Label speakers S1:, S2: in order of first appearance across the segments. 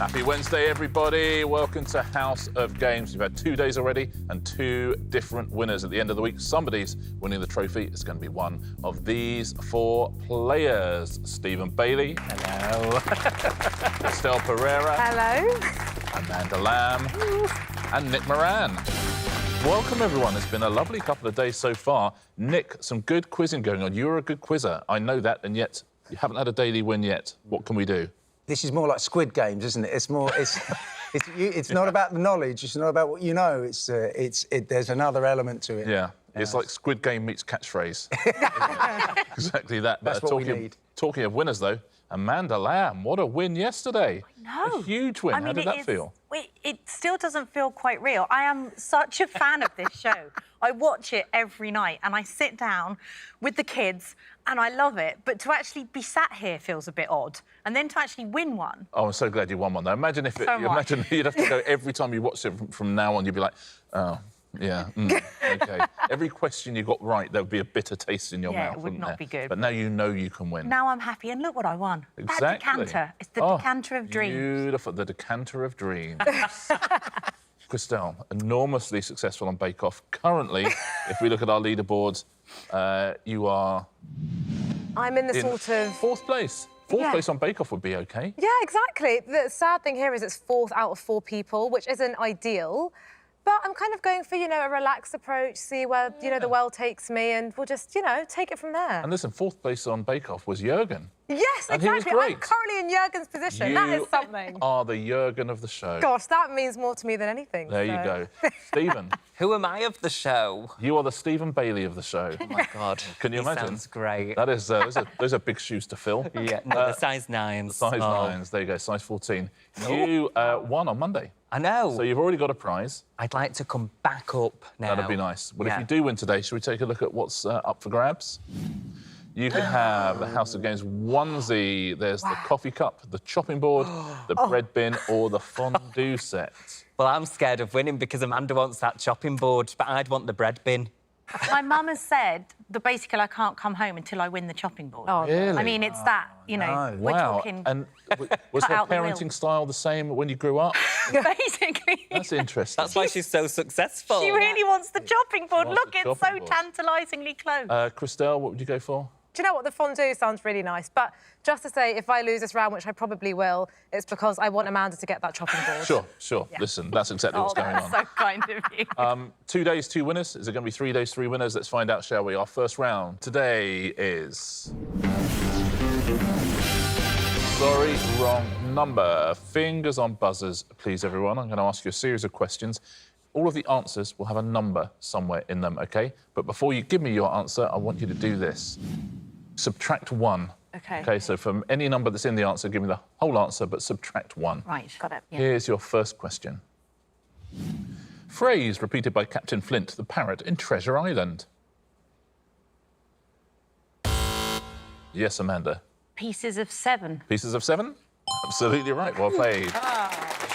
S1: Happy Wednesday, everybody. Welcome to House of Games. We've had 2 days already and 2 different winners. At the end of the week, somebody's winning the trophy. It's going to be one of these 4 players. Stephen Bailey. Hello. Crystelle Pereira.
S2: Hello.
S1: Amanda Lamb.
S2: Hello.
S1: And Nick Moran. Welcome, everyone. It's been a lovely couple of days so far. Nick, some good quizzing going on. You're a good quizzer. I know that, and yet you haven't had a daily win yet. What can we do?
S3: This is more like Squid Games, isn't it? It's more. It's not about the knowledge. It's not about what you know. There's another element to it.
S1: Yeah. It's like Squid Game meets catchphrase. Exactly that.
S3: That's what we need.
S1: Talking of winners, though, Amanda Lamb, what a win yesterday.
S2: I know.
S1: A huge win. How did that feel?
S2: It still doesn't feel quite real. I am such a fan of this show. I watch it every night and I sit down with the kids and I love it. But to actually be sat here feels a bit odd. And then to actually win one.
S1: Oh, I'm so glad you won one, though. Imagine if imagine you'd have to go every time you watch it from now on, you'd be like, oh, yeah, OK. Every question you got right, there would be a bitter taste in your mouth,
S2: it would not be good.
S1: But now you know you can win.
S2: Now I'm happy, and look what I won.
S1: Exactly.
S2: That decanter. It's the decanter of dreams.
S1: Beautiful, the decanter of dreams. Crystelle, enormously successful on Bake Off. Currently, if we look at our leaderboards, you are...
S4: I'm in the sort of...
S1: 4th place. 4th place on Bake Off would be OK.
S4: Yeah, exactly. The sad thing here is it's 4th out of 4 people, which isn't ideal. But I'm kind of going for, you know, a relaxed approach, see where, you know, the world takes me, and we'll just, you know, take it from there.
S1: And listen, 4th place on Bake Off was Jürgen.
S4: Yes,
S1: and
S4: exactly.
S1: He was great.
S4: I'm currently in Jürgen's position. That is something.
S1: You are the Jürgen of the show.
S4: Gosh, that means more to me than anything.
S1: There you go. Stephen.
S5: Who am I of the show?
S1: You are the Stephen Bailey of the show.
S5: Oh, my God.
S1: Can you imagine?
S5: Sounds great.
S1: That is, those are big shoes to fill.
S5: Yeah, no, the size 9s.
S1: The size 9s, there you go, size 14. You won on Monday.
S5: I know.
S1: So you've already got a prize.
S5: I'd like to come back up now.
S1: That'd be nice. Well, if you do win today, should we take a look at what's up for grabs? You can have the House of Games onesie. There's the coffee cup, the chopping board, the bread bin, or the fondue set.
S5: Well, I'm scared of winning because Amanda wants that chopping board, but I'd want the bread bin.
S2: My mum has said that basically I can't come home until I win the chopping board.
S4: Oh,
S1: really?
S2: I mean, it's that, you know,
S1: No.
S2: we're
S1: Wow.
S2: talking...
S1: And was her
S2: out the
S1: parenting
S2: will.
S1: style the same when you grew up?
S2: Basically.
S1: That's interesting.
S5: That's why she's so successful.
S2: She really wants the chopping board.
S1: wants
S2: Look,
S1: the
S2: it's
S1: chopping
S2: so
S1: board.
S2: tantalisingly close.
S1: Crystelle, what would you go for?
S4: Do you know what? The fondue sounds really nice. But just to say, if I lose this round, which I probably will, it's because I want Amanda to get that chopping board.
S1: Sure. Yeah. Listen, that's exactly what's going on.
S2: So kind of you.
S1: 2 days, 2 winners. Is it going to be 3 days, 3 winners? Let's find out, shall we? Our first round today is... Sorry, wrong number. Fingers on buzzers, please, everyone. I'm going to ask you a series of questions. All of the answers will have a number somewhere in them, OK? But before you give me your answer, I want you to do this. Subtract 1.
S4: OK.
S1: OK, so from any number that's in the answer, give me the whole answer, but subtract 1.
S2: Right, got it. Yeah.
S1: Here's your first question. Phrase repeated by Captain Flint, the parrot, in Treasure Island. Yes, Amanda.
S2: Pieces of 7.
S1: Pieces of 7? Absolutely right. Well played.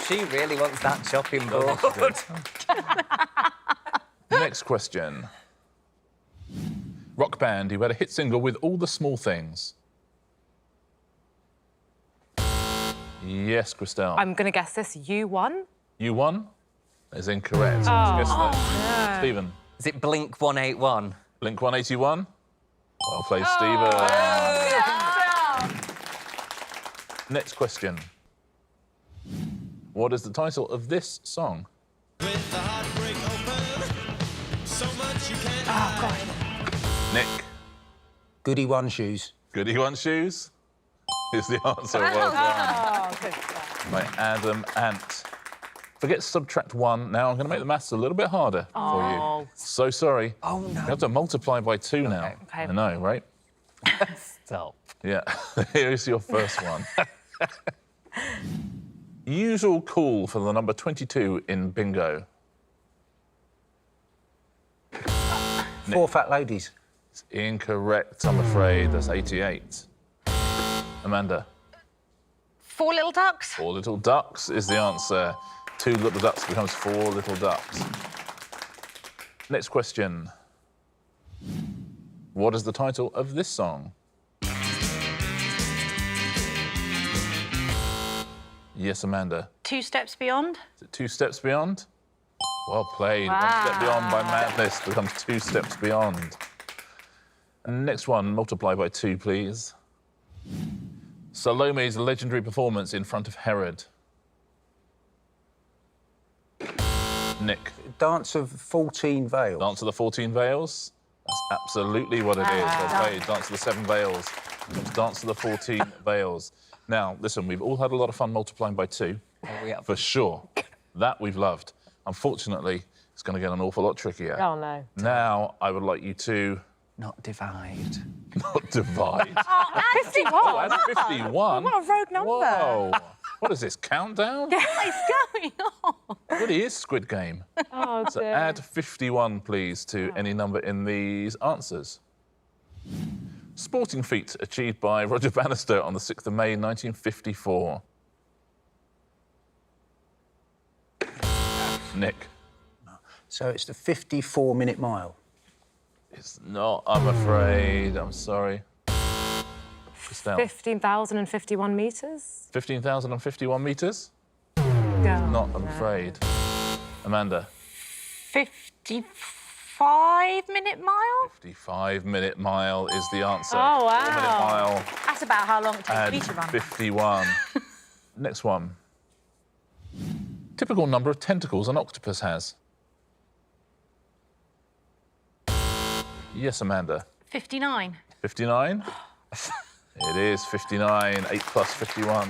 S5: She really wants that chopping board.
S1: Next question. Rock band who had a hit single with All the Small Things. Yes, Crystelle.
S4: I'm going to guess this. U1?
S1: You won? Is incorrect. Guess that. Stephen.
S5: Is it Blink 181?
S1: Blink 181. Well played, Stephen. Next question. What is the title of this song?
S6: With the heartbreak open, so much you can't
S1: Nick.
S3: Goody one shoes.
S1: Goody one shoes is the answer. Well done.
S4: Oh, good stuff.
S1: By Adam Ant. Forget subtract 1. Now I'm going to make the maths a little bit harder for you. So sorry.
S5: Oh, no.
S1: You have to multiply by 2 now.
S4: Okay.
S1: I know, right?
S5: Stop.
S1: Yeah. Here's your first one. Usual call for the number 22 in bingo.
S3: 4 fat ladies.
S1: It's incorrect, I'm afraid. That's 88. Amanda.
S2: 4 little ducks.
S1: 4 little ducks is the answer. 2 little ducks becomes 4 little ducks. Next question. What is the title of this song? Yes, Amanda.
S2: 2 Steps Beyond.
S1: Is it 2 Steps Beyond? Well played. 1 Step Beyond by Madness becomes 2 Steps Beyond. And next one, multiply by 2, please. Salome's legendary performance in front of Herod. Nick.
S3: Dance of 14 Veils.
S1: Dance of the 14 Veils. That's absolutely what it is. Well played. Dance of the 7 Veils. Dance of the 14 Veils. Now, listen, we've all had a lot of fun multiplying by 2. For sure. That we've loved. Unfortunately, it's going to get an awful lot trickier.
S4: Oh, no.
S1: Now, I would like you to...
S5: Not divide.
S1: Not divide.
S4: Oh, 51.
S1: Oh, that's 51.
S4: What a rogue number.
S1: Whoa. What is this, countdown?
S2: What is going on?
S1: Really is Squid Game.
S4: Oh,
S1: So
S4: dear.
S1: add 51, please, to any number in these answers. Sporting feat achieved by Roger Bannister on the 6th of May, 1954. Nick.
S3: So it's the 54-minute mile.
S1: It's not, I'm afraid. I'm sorry. Crystelle.
S4: 15,051 metres?
S1: 15,051 metres?
S4: Yeah.
S1: Not, I'm afraid. Amanda.
S2: 55-minute mile.
S1: 55-minute mile is the answer.
S4: Oh, wow.
S1: 4-minute mile.
S2: That's about how long it takes
S1: Add
S2: me to run.
S1: 51. Next one. Typical number of tentacles an octopus has. Yes, Amanda.
S2: 59.
S1: 59? It is 59. 8 plus 51.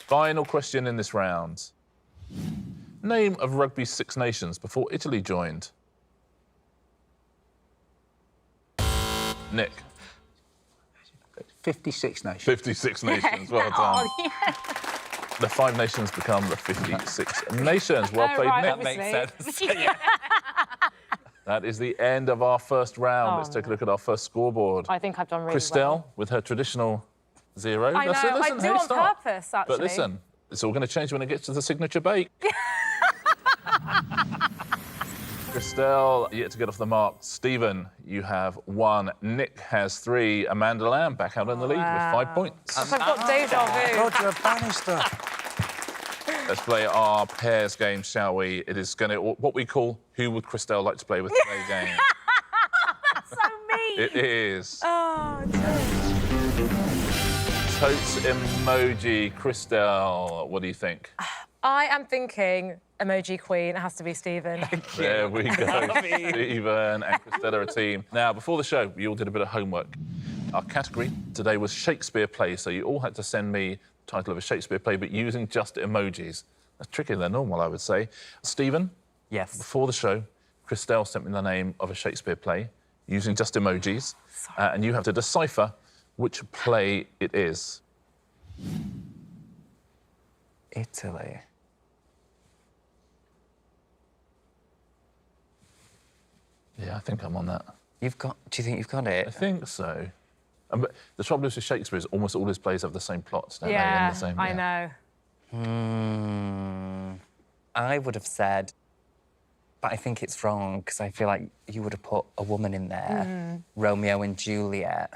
S1: Final question in this round. Name of rugby's 6 nations before Italy joined. Nick.
S3: 56 nations.
S1: 56 nations. Well done.
S2: Oh, yeah.
S1: The 5 nations become the 56 nations. Well
S4: Oh,
S1: played,
S4: right,
S1: Nick.
S5: That makes
S4: Obviously.
S5: sense.
S1: That is the end of our first round.
S4: Oh,
S1: Let's take a look at our first scoreboard.
S4: I think I've done really
S1: Crystelle,
S4: well.
S1: with her traditional 0.
S4: I know,
S1: That's it,
S4: I
S1: listen,
S4: do
S1: hey,
S4: on
S1: start.
S4: purpose, actually.
S1: But listen, it's all going to change when it gets to the signature bake. Crystelle, yet to get off the mark. Stephen, you have 1. Nick has 3. Amanda Lamb back out in the lead with 5 points.
S4: I've got deja vu.
S3: Roger Bannister.
S1: Let's play our pairs game, shall we? It is going to what we call Who Would Crystelle Like to Play With Today game.
S2: So mean.
S1: It is
S4: Oh, dear.
S1: Totes emoji. Crystelle, what do you think?
S4: I am thinking emoji queen. It has to be Stephen.
S1: There we go. Stephen and Crystelle are a team. Now, before the show, you all did a bit of homework. Our category today was Shakespeare plays, so you all had to send me the title of a Shakespeare play, but using just emojis. That's trickier than normal, I would say. Stephen,
S5: Yes.
S1: before the show, Crystelle sent me the name of a Shakespeare play using just emojis, and you have to decipher which play it is.
S5: Italy.
S1: Yeah, I think I'm on that.
S5: You've got... Do you think you've got
S1: I
S5: it?
S1: think so. But the trouble is with Shakespeare is almost all his plays have the same plots, don't they?
S4: Yeah,
S1: And the same,
S4: I know.
S5: I would have said... But I think it's wrong, because I feel like you would have put a woman in there. Romeo and Juliet.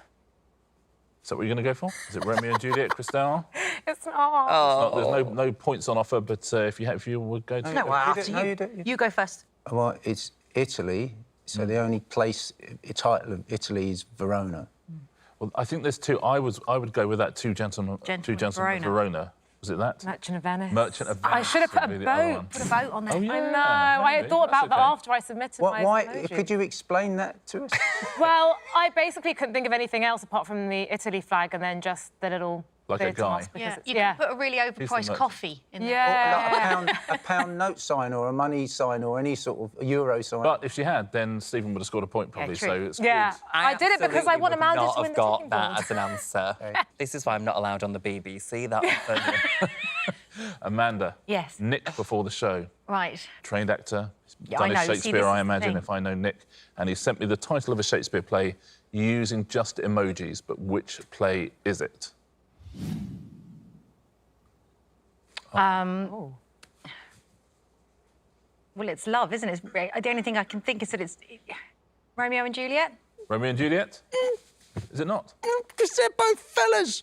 S1: Is that what you're going to go for? Is it Romeo and Juliet, Crystelle?
S4: It's not.
S1: Not- there's no points on offer, but if you would go to...
S2: No, well,
S3: You do-
S2: after
S3: no,
S2: you.
S3: you do-
S2: You go first.
S3: Well, it's Italy, so the only place, the title of Italy is Verona.
S1: Well, I think there's 2. I would go with that. Two gentlemen of Verona. Was it that?
S4: Merchant of Venice.
S1: Merchant of Venice.
S4: I should have put
S1: would
S4: a
S1: be the other
S4: boat.
S1: one.
S2: Put a vote on there.
S1: Oh, yeah.
S4: I know. I had thought
S1: That's
S4: about that
S1: okay.
S4: after I submitted my
S3: Why?
S4: emoji.
S3: Could you explain that to us?
S4: Well, I basically couldn't think of anything else apart from the Italy flag and then just the little...
S1: Like a
S4: bit of
S1: guy.
S4: because
S2: Yeah.
S4: it's-
S2: You
S4: yeah.
S2: could put a really overpriced
S1: merchant.
S2: coffee in there.
S4: Yeah.
S3: Like a pound note sign or a money sign or any sort of a euro sign.
S1: But if she had, then Stephen would have scored a point probably.
S2: true.
S1: So it's
S4: Yeah.
S1: good.
S4: I did it because I
S5: absolutely
S4: want
S5: would
S4: Amanda
S5: not
S4: to win
S5: have
S4: the
S5: got
S4: tipping
S5: that
S4: board.
S5: as an answer. This is why I'm not allowed on the BBC that often.
S1: Amanda.
S2: Yes.
S1: Nick before the show.
S2: Right.
S1: Trained actor.
S2: Yeah,
S1: done
S2: I
S1: his
S2: know. See,
S1: Shakespeare,
S2: this is
S1: I
S2: the
S1: imagine,
S2: thing.
S1: if I know Nick. And he sent me the title of a Shakespeare play using just emojis. But which play is it?
S2: Well, it's love, isn't it? The only thing I can think is that it's Romeo and Juliet.
S1: Romeo and Juliet? Is it not?
S3: Because they're both fellas.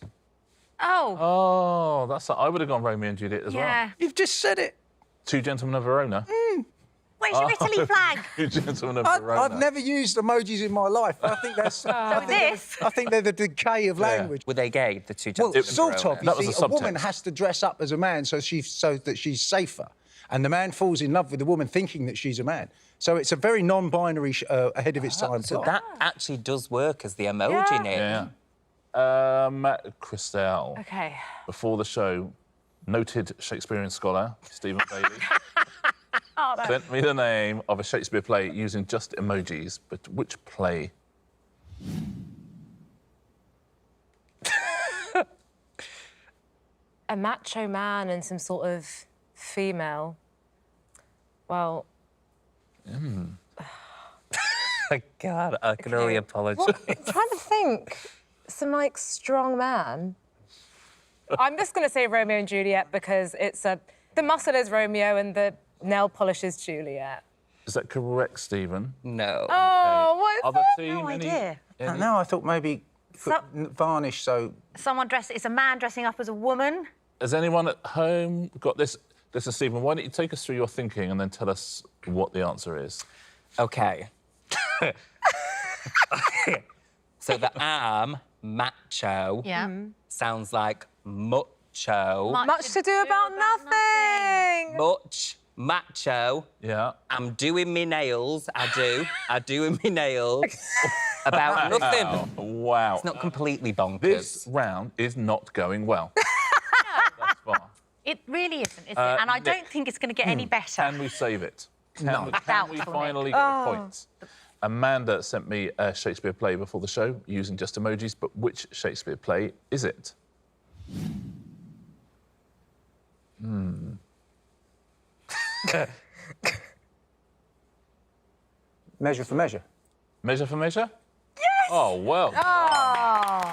S2: Oh,
S1: Oh, I would have gone Romeo and Juliet as
S2: yeah.
S3: You've just said it.
S1: well. Two Gentlemen of Verona.
S2: Where's your Italy flag?
S1: Two Gentlemen of Verona.
S3: I've never used emojis in my life. I think that's. I think they're the decay of language.
S5: Were they gay, the two
S3: Well,
S5: gentlemen?
S3: sort of.
S1: That
S3: You
S1: was
S3: see,
S1: a
S3: a woman
S1: subtext.
S3: has to dress up as a man so that she's safer, and the man falls in love with the woman thinking that she's a man. So it's a very non-binary, ahead of its time.
S5: So
S3: plot.
S5: that actually does work as the emoji name.
S1: Yeah. Crystelle.
S4: Okay.
S1: Before the show, noted Shakespearean scholar Stephen Bailey sent me the name of a Shakespeare play using just emojis. But which play?
S4: A macho man and some sort of female. Well,
S5: God, I can only apologise.
S4: I'm trying to think. Some, like, strong man. I'm just going to say Romeo and Juliet because it's the muscle is Romeo and the nail polish is Juliet.
S1: Is that correct, Stephen?
S5: No.
S4: Oh, what is
S1: Other
S4: that?
S1: team?
S2: No
S1: any-
S2: idea.
S1: any-
S3: No, I thought maybe varnish. So
S2: It's a man dressing up as a woman.
S1: Has anyone at home got this? Listen, Stephen, why don't you take us through your thinking and then tell us what the answer is?
S5: OK. So the arm, macho, sounds like mucho.
S4: Much to do about nothing.
S5: Much, macho.
S1: Yeah.
S5: I'm doing me nails. I do in me nails. About nothing.
S1: Wow.
S5: It's not completely bonkers.
S1: This round is not going well. That's far.
S2: It really isn't, is it? And I
S1: Nick.
S2: don't think it's going to get any better.
S1: Can we save it? Can we
S2: Doubtful,
S1: finally get a point? Amanda sent me a Shakespeare play before the show using just emojis, but which Shakespeare play is it?
S3: measure for measure.
S1: Measure for measure? Yes! Oh, well.
S4: Oh,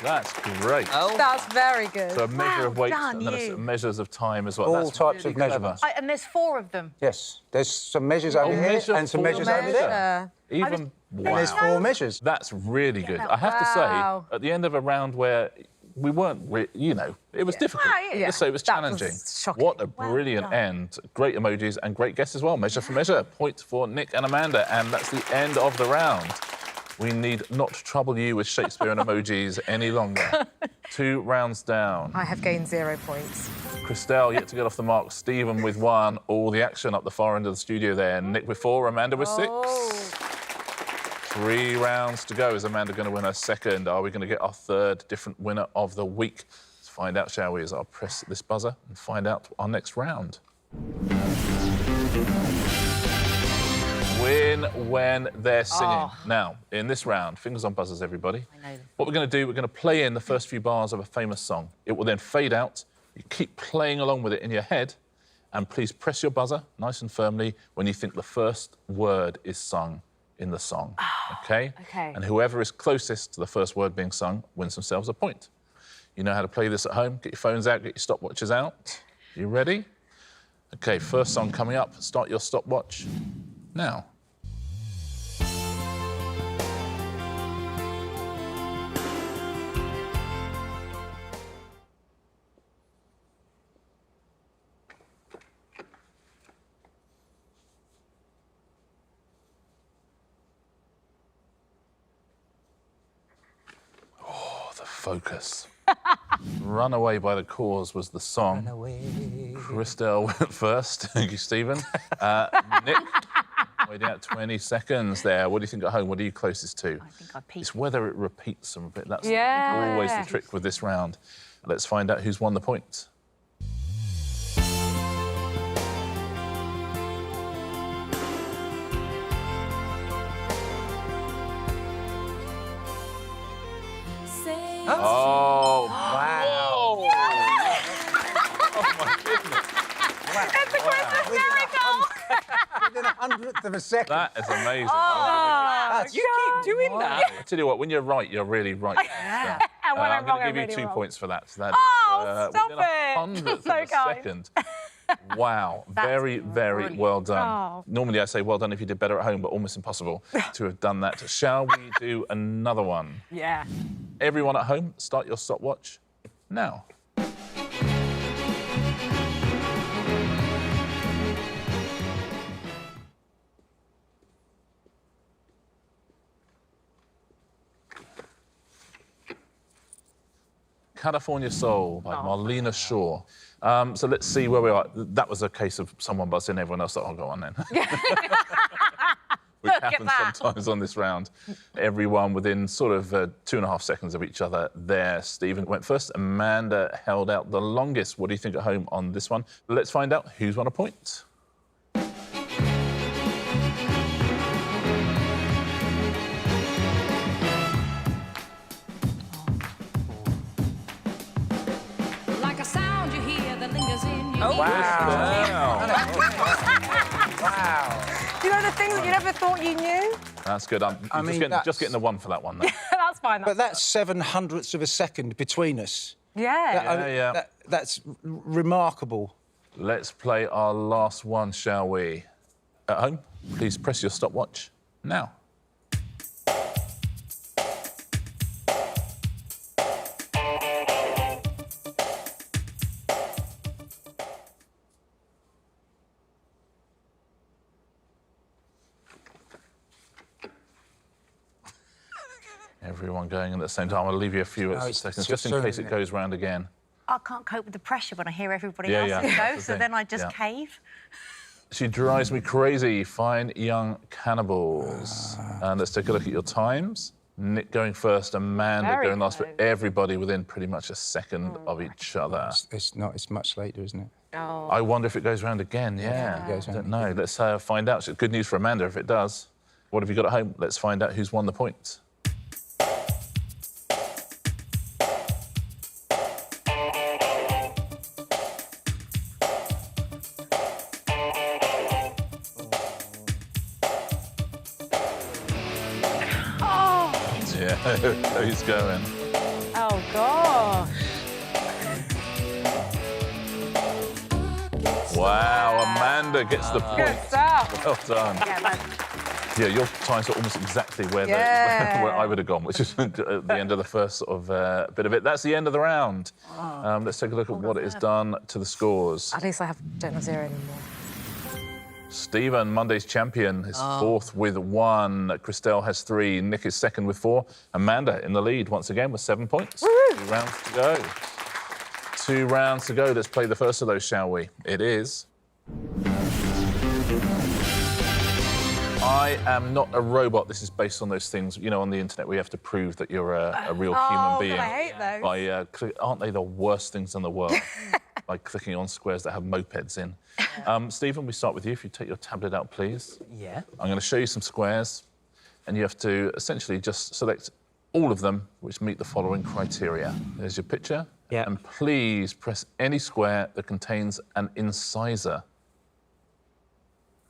S1: That's great.
S5: Oh,
S4: that's very good.
S1: So a measure of
S2: Well
S1: weight
S2: done,
S1: and then
S2: you.
S1: measures of time as well.
S3: All
S1: That's
S3: types
S1: really
S3: of
S1: clever.
S3: measurements.
S2: And there's 4 of them.
S3: Yes, there's some measures over here
S1: measure
S3: and some
S1: for
S3: measures over there.
S1: Even
S3: And there's 4 measures.
S1: That's really good.
S2: that-
S1: I have to
S4: Wow.
S1: say, at the end of a round where we weren't, it was difficult.
S4: Yeah.
S1: So it was
S4: That
S1: challenging.
S4: was shocking.
S1: What a brilliant end. Great emojis and great guess as well. Measure for measure. Point for Nick and Amanda. And that's the end of the round. We need not trouble you with Shakespeare and emojis any longer. 2 rounds down.
S4: I have gained 0 points.
S1: Crystelle yet to get off the mark. Stephen with 1. All the action up the far end of the studio there. Nick with 4. Amanda with 6. 3 rounds to go. Is Amanda going to win her second? Are we going to get our third different winner of the week? Let's find out, shall we, as I'll press this buzzer and find out our next round. Win when they're singing. Now, in this round, fingers on buzzers, everybody.
S2: I know them.
S1: What we're going to do, we're going to play in the first few bars of a famous song. It will then fade out. You keep playing along with it in your head. And please press your buzzer nice and firmly when you think the first word is sung in the song. OK?
S4: OK.
S1: And whoever is closest to the first word being sung wins themselves a point. You know how to play this at home. Get your phones out, get your stopwatches out. You ready? OK, first song coming up. Start your stopwatch now. Focus. Runaway by the Cause was the song. Crystelle went first. Thank you, Stephen. Nick, waiting out 20 seconds there. What do you think at home? What are you closest to?
S2: I think I peaked.
S1: It's whether it repeats some of it. That's
S4: Yeah.
S1: always the trick with this round. Let's find out who's won the point. Oh, wow. Oh, my goodness.
S3: Within a hundredth of a second.
S1: That is amazing.
S3: That's-
S5: You keep doing that.
S1: I tell you what, when you're right, you're really right.
S4: And when
S1: I'm
S4: I'm
S1: going
S4: wrong,
S1: to
S4: I'm
S1: give you
S4: really
S1: 2
S4: wrong.
S1: points for that. So that
S4: Oh,
S1: is,
S4: stop
S1: within a
S4: it.
S1: hundredth
S4: So
S1: of a
S4: kind.
S1: second. Wow, very, very
S2: brilliant.
S1: well done.
S4: Oh.
S1: Normally I say well done if you did better at home, but almost impossible to have done that. Shall we do another one?
S4: Yeah.
S1: Everyone at home, start your stopwatch now. California Soul by Marlena Shaw. So let's see where we are. That was a case of someone buzzing, everyone else thought, oh, go on then. Which happens sometimes on this round. Everyone within sort of 2.5 seconds of each other there. Stephen went first. Amanda held out the longest. What do you think at home on this one? Let's find out who's won a point.
S4: Oh,
S1: wow.
S3: Wow.
S4: You know the things that you never thought you knew?
S1: That's good. Just getting the one for that one. Though.
S4: That's fine.
S3: But that's 7/100ths of a second between us.
S4: Yeah.
S3: That's remarkable.
S1: Let's play our last one, shall we? At home, please press your stopwatch now. Everyone going at the same time. I'll leave you a few seconds just in case it goes round again.
S2: I can't cope with the pressure when I hear everybody
S1: Yeah,
S2: else's
S1: yeah,
S2: go, so then I just cave.
S1: She drives me crazy. Fine Young Cannibals. And let's take a look at your times. Nick going first, Amanda going last, but everybody within pretty much a second of each other.
S3: It's much later, isn't it?
S4: Oh.
S1: I wonder if it goes round again,
S3: It goes
S1: I
S3: round
S1: don't know. Let's find out. It's good news for Amanda if it does. What have you got at home? Let's find out who's won the points. Yeah, who's going?
S4: Oh, gosh.
S1: Wow, Amanda gets the point.
S4: Good stuff.
S1: Well done. Yeah, your times are almost exactly where, where I would have gone, which is at the end of the first sort of bit of it. That's the end of the round. Let's take a look at what it has done to the scores.
S4: At least I don't have 0 anymore.
S1: Stephen, Monday's champion, is fourth with 1. Crystelle has 3. Nick is second with 4. Amanda in the lead once again with 7 points.
S4: Woo!
S1: 2 rounds to go. 2 rounds to go. Let's play the first of those, shall we? It is... I am not a robot. This is based on those things, you know, on the internet we have to prove that you're a real human being.
S4: I hate those.
S1: By, aren't they the worst things in the world? By clicking on squares that have mopeds in. Stephen, we start with you. If you take your tablet out, please.
S5: Yeah.
S1: I'm going to show you some squares, and you have to essentially just select all of them which meet the following criteria. There's your picture.
S5: Yeah.
S1: And please press any square that contains an incisor.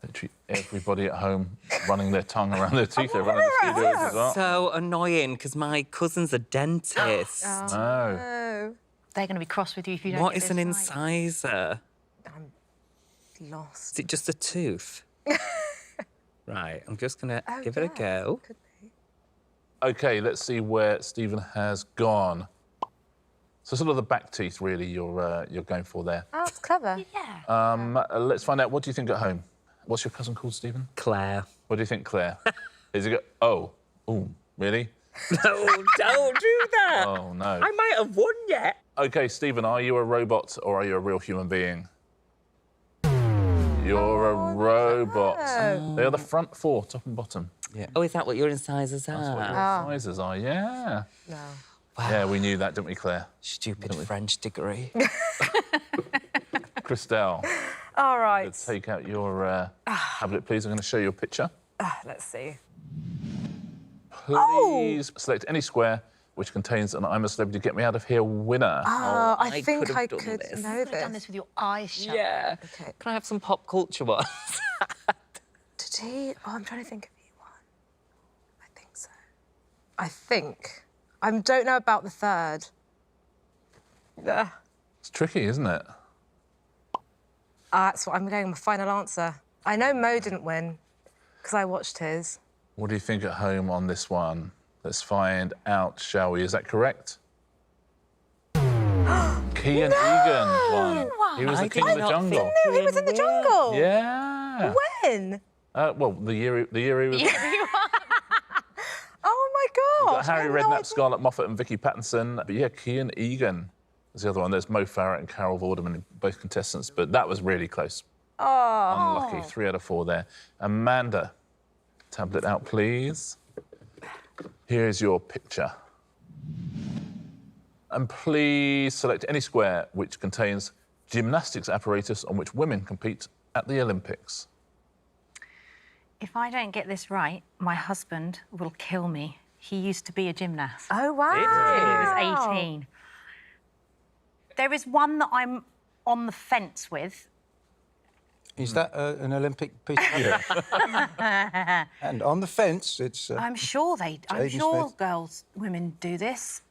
S1: Literally everybody at home running their tongue around their teeth. They're running the studios as well.
S5: So annoying, because my cousin's a dentist.
S1: No.
S4: Oh,
S2: They're going to be cross with you if you don't
S5: What
S2: get
S5: is
S2: this
S5: an
S2: right.
S5: incisor?
S4: I'm lost.
S5: Is it just a tooth? Right, I'm just going to
S4: Oh,
S5: give it a go.
S4: Could be.
S1: OK, let's see where Stephen has gone. So sort of the back teeth, really, you're going for there.
S4: Oh, it's clever.
S2: Yeah.
S1: Let's find out, what do you think at home? What's your cousin called, Stephen?
S5: Claire.
S1: What do you think, Claire? Is it oh, really?
S5: No, don't do that.
S1: Oh, no.
S5: I might have won yet.
S1: OK, Stephen, are you a robot or are you a real human being? You're a robot. They are the front 4, top and bottom.
S5: Yeah. Oh, is that what your incisors are?
S1: That's what your incisors are, yeah.
S4: No.
S5: Wow.
S1: Yeah, we knew that, didn't we, Claire?
S5: Stupid French degree.
S1: Crystelle,
S4: All right.
S1: let's take out your tablet, please. I'm going to show you a picture.
S4: Let's see.
S1: Please select any square which contains an I'm a Celebrity, Get Me Out of Here winner.
S4: I
S5: I
S4: think
S5: could
S4: I
S5: have done
S4: could
S5: this.
S4: know
S2: You've done
S4: this.
S2: this with your eyes shut.
S5: Yeah.
S4: Okay.
S5: Can I have some pop culture ones?
S4: Did he? Oh, I'm trying to think of E1. I think so. I think. I don't know about the third.
S1: It's tricky, isn't it?
S4: That's what I'm going with my final answer. I know Mo didn't win because I watched his.
S1: What do you think at home on this one? Let's find out, shall we? Is that correct? Kian Egan won. He was the king of the jungle.
S4: No, he was in the jungle.
S1: Yeah.
S4: When?
S1: Well, the year he was.
S4: Oh my gosh.
S1: Harry
S4: I had no
S1: Redknapp,
S4: idea.
S1: Scarlett Moffat, and Vicky Pattinson. But yeah, Kian Egan is the other one. There's Mo Farah and Carol Vorderman, both contestants. But that was really close.
S4: Oh.
S1: Unlucky. 3 out of 4 there. Amanda, tablet out, please. Here's your picture. And please select any square which contains gymnastics apparatus on which women compete at the Olympics.
S2: If I don't get this right, my husband will kill me. He used to be a gymnast.
S4: Oh, wow.
S2: He was 18. There is one that I'm on the fence with.
S3: Is that an Olympic piece of gear? And on the fence, it's...
S2: I'm sure
S3: Jaden Smith.
S2: girls, women do this.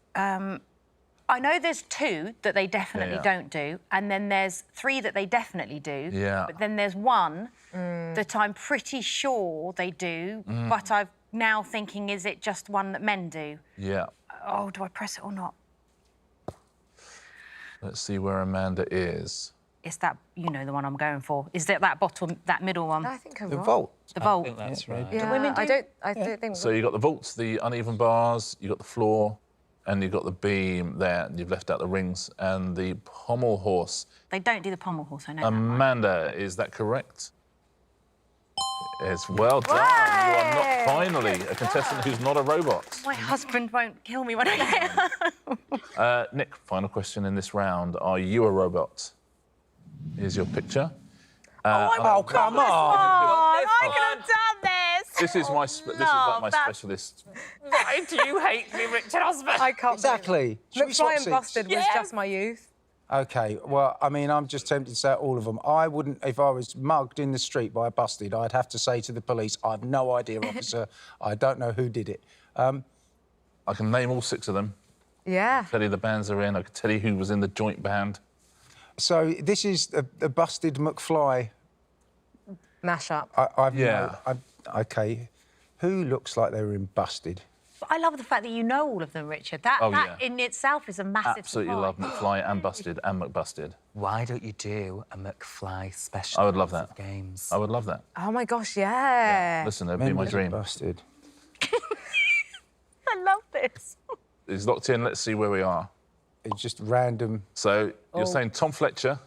S2: I know there's 2 that they definitely don't do, and then there's 3 that they definitely do.
S1: Yeah.
S2: But then there's 1 that I'm pretty sure they do, but I'm now thinking, is it just one that men do?
S1: Yeah.
S2: Oh, do I press it or not?
S1: Let's see where Amanda is.
S2: It's that, you know, the one I'm going for. Is that bottom, that middle one?
S4: I think I'm
S3: The
S4: wrong.
S3: vault.
S2: The vault.
S5: I think that's right.
S4: Yeah,
S2: women
S4: I
S2: do?
S4: don't think...
S1: So you got the vaults, the uneven bars, you got the floor, and you got the beam there, and you've left out the rings and the pommel horse.
S2: They don't do the pommel horse, I know that.
S1: Amanda, is that correct? It's well done. You are not finally a contestant who's not a robot.
S2: My husband won't kill me when I get home.
S1: Nick, final question in this round. Are you a robot? Here's your picture.
S3: Oh, come on!
S2: I could have done this.
S1: This is my this is like my specialist.
S5: Why do you hate me, Richard Osman?
S4: I can't...
S3: Exactly. Should we swap
S4: McFly and
S3: seats?
S4: Busted was just my youth.
S3: OK, well, I mean, I'm just tempted to say all of them. I wouldn't, if I was mugged in the street by a busted, I'd have to say to the police, I have no idea, officer. I don't know who did it.
S1: I can name all 6 of them.
S4: Yeah.
S1: Tell you the bands are in. I can tell you who was in the joint band.
S3: So this is a busted McFly.
S4: Mashup.
S3: OK. Who looks like they were in Busted?
S2: I love the fact that you know all of them, Richard. That in itself is a massive
S1: Absolutely
S2: surprise.
S1: love McFly and Busted and McBusted.
S5: Why don't you do a McFly special?
S1: I would love that.
S5: Games.
S1: I would love that.
S4: Oh, my gosh, yeah.
S1: Listen, that'd be my dream.
S3: Busted.
S2: I love this.
S1: He's locked in. Let's see where we are.
S3: It's just random.
S1: So you're saying Tom Fletcher,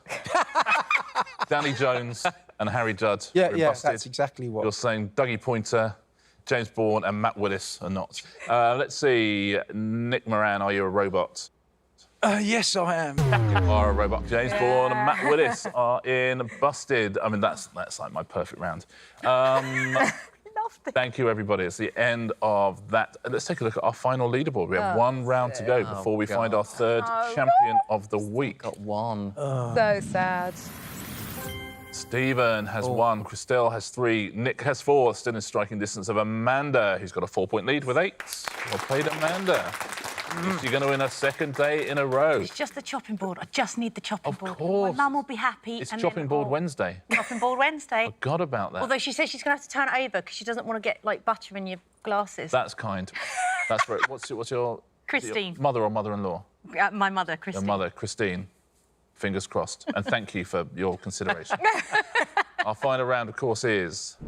S1: Danny Jones, and Harry Judd.
S3: Yeah,
S1: are in
S3: yeah,
S1: Busted.
S3: that's exactly what.
S1: You're saying Dougie Pointer, James Bourne, and Matt Willis are not. Let's see. Nick Moran, are you a robot?
S3: Yes, I am.
S1: You are a robot. James Bourne and Matt Willis are in Busted. I mean, that's like my perfect round. Thank you, everybody. It's the end of that. Let's take a look at our final leaderboard. We have 1 round to go before we find our 3rd champion of the week.
S5: Got 1.
S4: So sad.
S1: Stephen has 1, Crystelle has 3, Nick has 4, still in striking distance of Amanda, who's got a 4-point lead with 8. Well played, Amanda. Is she going to win her 2nd day in a row?
S2: It's just the chopping board. I just need the chopping
S1: Of
S2: board.
S1: course.
S2: My mum will be happy.
S1: It's
S2: and
S1: chopping
S2: then,
S1: board Wednesday.
S2: Chopping board Wednesday.
S1: Forgot about that.
S2: Although she says she's going to have to turn it over because she doesn't want to get, like, butter in your glasses.
S1: That's kind. That's right. What's your...
S2: Christine.
S1: Your mother or mother-in-law?
S2: My mother, Christine.
S1: Your mother, Christine. Fingers crossed. And thank you for your consideration. Our final round, of course, is...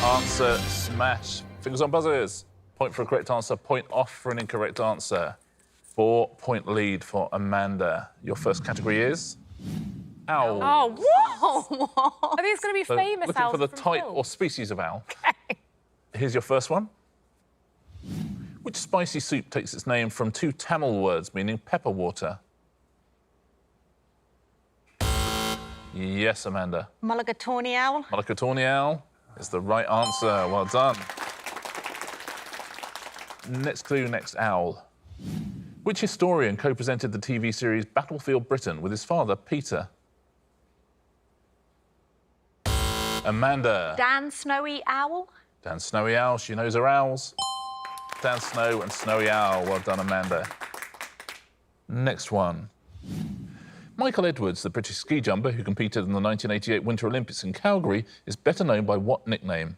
S1: Answer smash. Fingers on buzzers. Point for a correct answer, point off for an incorrect answer. 4-point lead for Amanda. Your first category is... Owl.
S4: Oh, whoa! I think it's going to be
S1: So
S4: famous
S1: looking
S4: owls
S1: for the
S4: from
S1: type
S4: film.
S1: or species of owl. Here's your first one. Which spicy soup takes its name from 2 Tamil words meaning pepper water? Yes, Amanda.
S2: Mulligatawny owl.
S1: Mulligatawny owl is the right answer. Well done. Next clue, next owl. Which historian co-presented the TV series Battlefield Britain with his father, Peter? Amanda.
S2: Dan Snowy owl.
S1: Dan Snowy Owl, she knows her owls. Dan Snow and Snowy Owl. Well done, Amanda. Next one. Michael Edwards, the British ski jumper who competed in the 1988 Winter Olympics in Calgary, is better known by what nickname?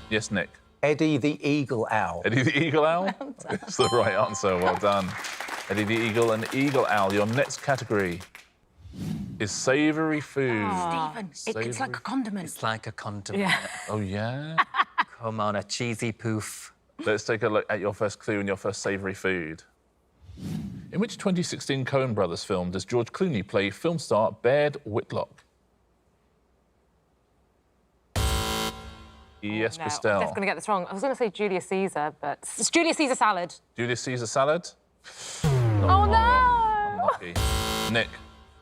S1: Yes, Nick.
S3: Eddie the Eagle Owl.
S1: Eddie the Eagle Owl? It's the right answer. Well done. Eddie the Eagle and Eagle Owl. Your next category is savoury food.
S2: Stephen, it's like a condiment.
S5: It's like a condiment.
S2: Yeah.
S1: Oh, yeah?
S5: Come on, a cheesy poof.
S1: Let's take a look at your first clue and your first savoury food. In which 2016 Coen Brothers film does George Clooney play film star Baird Whitlock? Yes,
S4: No,
S1: Crystelle.
S4: I'm definitely going to get this wrong. I was going to say Julius Caesar, but it's Julius Caesar salad.
S1: Julius Caesar salad?
S4: Oh, no!
S1: Unlucky. Nick.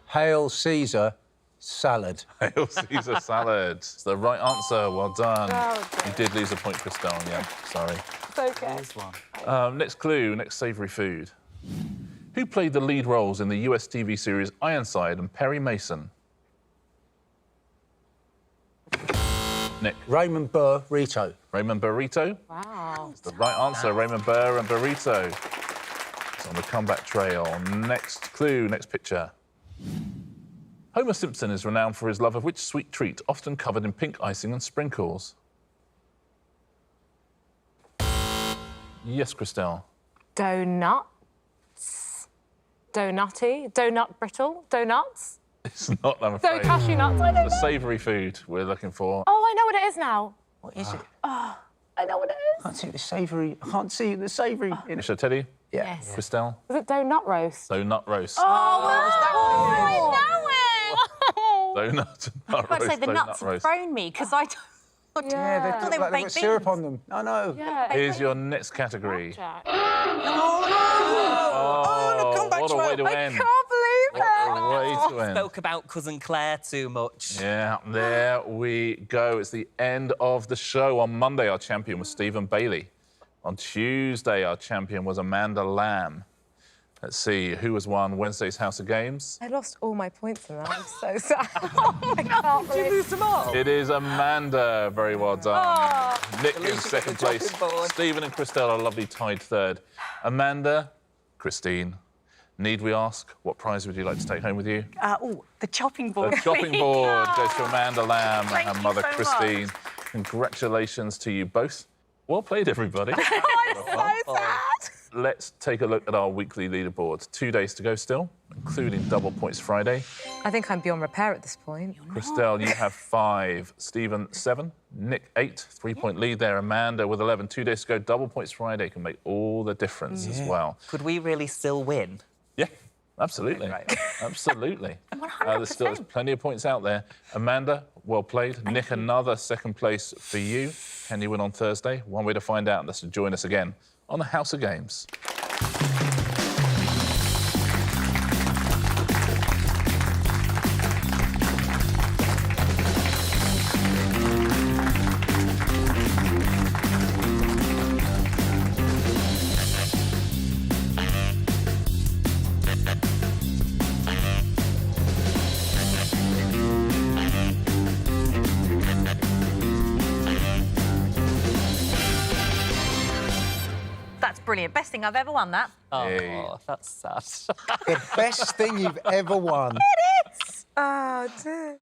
S3: Hail Caesar salad.
S1: Hail Caesar salad. It's the right answer. Well done.
S4: Oh,
S1: You did lose a point, Crystelle. Yeah, sorry.
S4: It's OK.
S1: Next clue, next savoury food. Who played the lead roles in the US TV series Ironside and Perry Mason? Nick.
S3: Raymond Burrito.
S1: Raymond Burrito?
S4: Wow.
S1: It's the right answer, Raymond Burr and Burrito. It's on the comeback trail. Next clue, next picture. Homer Simpson is renowned for his love of which sweet treat, often covered in pink icing and sprinkles? Yes, Crystelle.
S4: Donuts. Donutty. Donut brittle. Donuts.
S1: It's not, I'm afraid.
S4: Cashew nuts. I don't
S1: The
S4: know.
S1: savoury food we're looking for.
S4: Oh, I know what it is now.
S3: What is it?
S4: I know what it
S3: I
S4: is.
S3: can't see the savoury. I can't see the savoury in it.
S1: Shall I tell you?
S3: Yeah.
S2: Yes.
S1: Crystelle?
S4: Is it donut roast?
S1: Donut roast.
S4: I know it.
S1: Donut, nut
S2: I'd
S1: roast,
S2: say the
S1: donut
S2: nuts have
S1: roast.
S2: thrown me because I don't.
S3: Yeah, they
S2: thought
S3: look
S2: they were
S3: like they've got
S2: baked
S3: syrup
S2: beans.
S3: on them. I know.
S4: Yeah.
S1: Here's your next category.
S4: Jack.
S1: Oh, what a way to
S4: I
S1: end.
S4: can't believe it.
S1: What a way to end.
S5: Spoke about Cousin Claire too much.
S1: Yeah, there we go. It's the end of the show. On Monday, our champion was Stephen Bailey. On Tuesday, our champion was Amanda Lamb. Let's see who has won Wednesday's House of Games.
S4: I lost all my points in that. I'm so sad. I can't believe
S5: Lose them all.
S1: It is Amanda. Very well done. Nick in
S5: least you get
S1: second
S5: the
S1: place.
S5: chopping board.
S1: Stephen and Crystelle are lovely tied third. Amanda, Christine, need we ask, what prize would you like to take home with you?
S2: The chopping board.
S1: The chopping board goes to Amanda Lamb
S2: Thank
S1: and
S2: you
S1: mother
S2: so
S1: Christine. Congratulations to you both. Well played, everybody.
S4: I'm so sad.
S1: Let's take a look at our weekly leaderboard. 2 days to go still, including double points Friday.
S4: I think I'm beyond repair at this point.
S1: Crystelle, you have 5. Stephen, 7. Nick, 8. 3-point lead there. Amanda with 11. 2 days to go. Double points Friday can make all the difference as well.
S5: Could we really still win?
S1: Yeah, absolutely.
S5: Right.
S1: Absolutely. There's plenty of points out there. Amanda, well played. Nick, another second place for you. Can you win on Thursday? One way to find out, that's to join us again on the House of Games.
S2: That's brilliant. Best thing I've ever won, that.
S5: Oh,
S1: Hey.
S5: that's sad.
S3: The best thing you've ever won.
S4: Oh, dear.